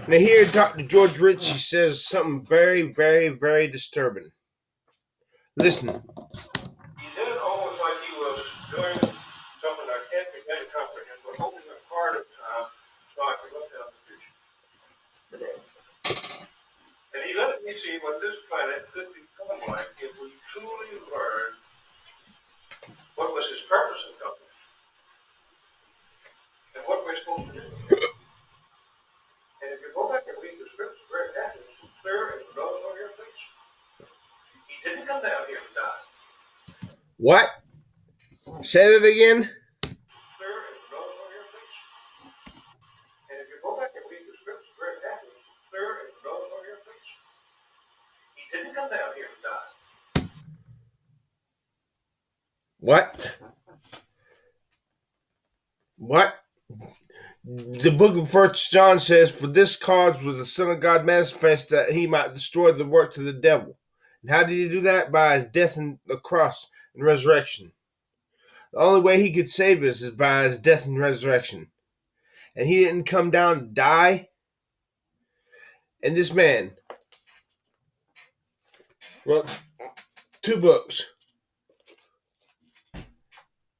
Now here Dr. George Ritchie says something very, very, very disturbing. Listen. He did it almost like he was doing something I can't begin to comprehend, but opening a part of time so I can look down the future. And he let me see what this planet could become like if we truly learned what was his purpose in coming and what we're supposed to do. And if you go back and read the scripture very carefully, it's clear and blows on your face. He didn't come down here to die. What? Say that again. Clear and blows on your face. And if you go back and read the scripture very carefully, it's clear and blows on your face. He didn't come down here to die. What? What? The book of 1 John says, "For this cause was the Son of God manifest, that he might destroy the works of the devil." And how did he do that? By his death on the cross and resurrection. The only way he could save us is by his death and resurrection. And he didn't come down to die. And this man wrote 2 books.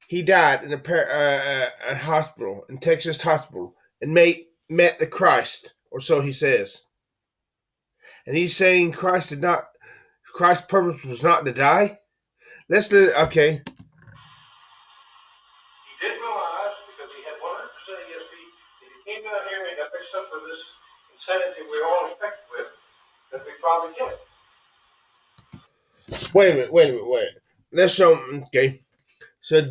He died in a hospital, in Texas hospital, and met the Christ, or so he says. And he's saying Christ's purpose was not to die. Okay. He didn't realize, because he had 100% ESP, if he came down here and got mixed up with this insanity we're all infected with, that we probably kill him. Wait a minute. Let's show him. Okay. So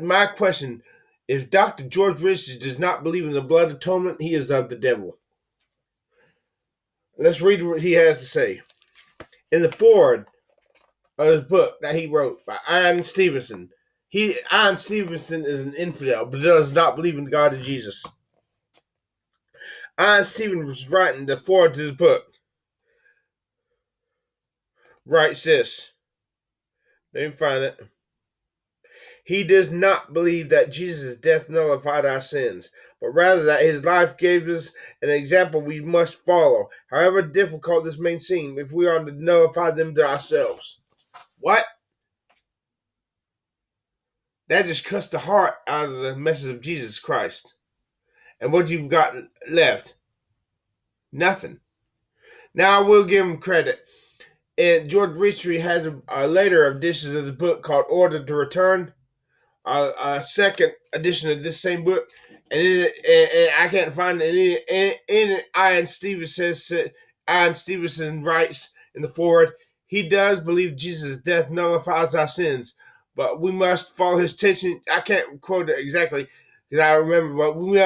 my question: if Dr. George Ritchie does not believe in the blood atonement, he is of the devil. Let's read what he has to say. In the foreword of his book that he wrote by Ian Stevenson, Ian Stevenson is an infidel, but does not believe in God and Jesus. Ian Stevenson was writing the foreword to his book. Writes this. Let me find it. He does not believe that Jesus' death nullified our sins, but rather that his life gave us an example we must follow, however difficult this may seem, if we are to nullify them to ourselves. What? That just cuts the heart out of the message of Jesus Christ. And what you've got left? Nothing. Now I will give him credit. And George Ritchie has a later edition of the book called Order to Return. A second edition of this same book, and I can't find any. Ian Stevenson writes in the foreword, he does believe Jesus' death nullifies our sins, but we must follow his teaching. I can't quote it exactly because I remember, but we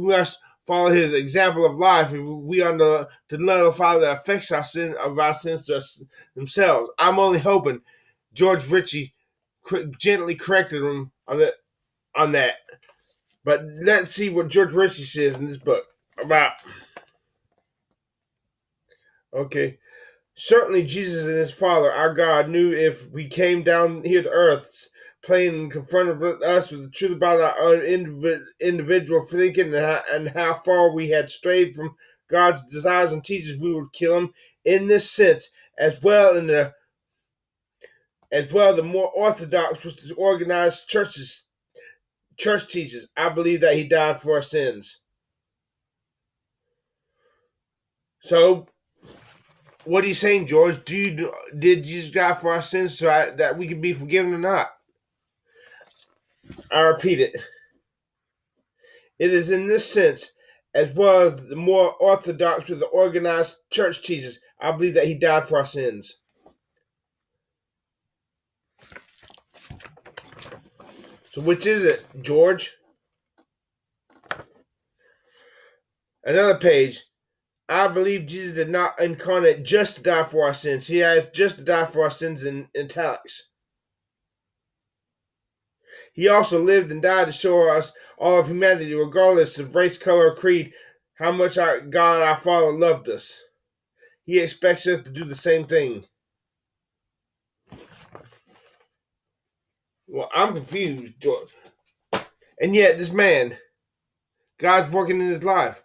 must follow his example of life if we are to nullify the effects of our sins to us themselves. I'm only hoping George Ritchie gently corrected him on that. But let's see what George Ritchie says in this book about. Okay. Certainly Jesus and his Father, our God, knew if we came down here to earth, plain and confronted us with the truth about our own individual thinking and how far we had strayed from God's desires and teachings, we would kill him. In this sense, as well the more orthodox was the organized church teaches. I believe that he died for our sins. So, what are you saying, George? Did Jesus die for our sins so that we could be forgiven or not? I repeat it. It is in this sense, as well as the more orthodox with the organized church teaches. I believe that he died for our sins. So which is it, George? Another page. I believe Jesus did not incarnate just to die for our sins. He has just to die for our sins in italics. He also lived and died to show us, all of humanity, regardless of race, color, or creed, how much our God, our Father, loved us. He expects us to do the same thing. Well, I'm confused, George. And yet, this man, God's working in his life.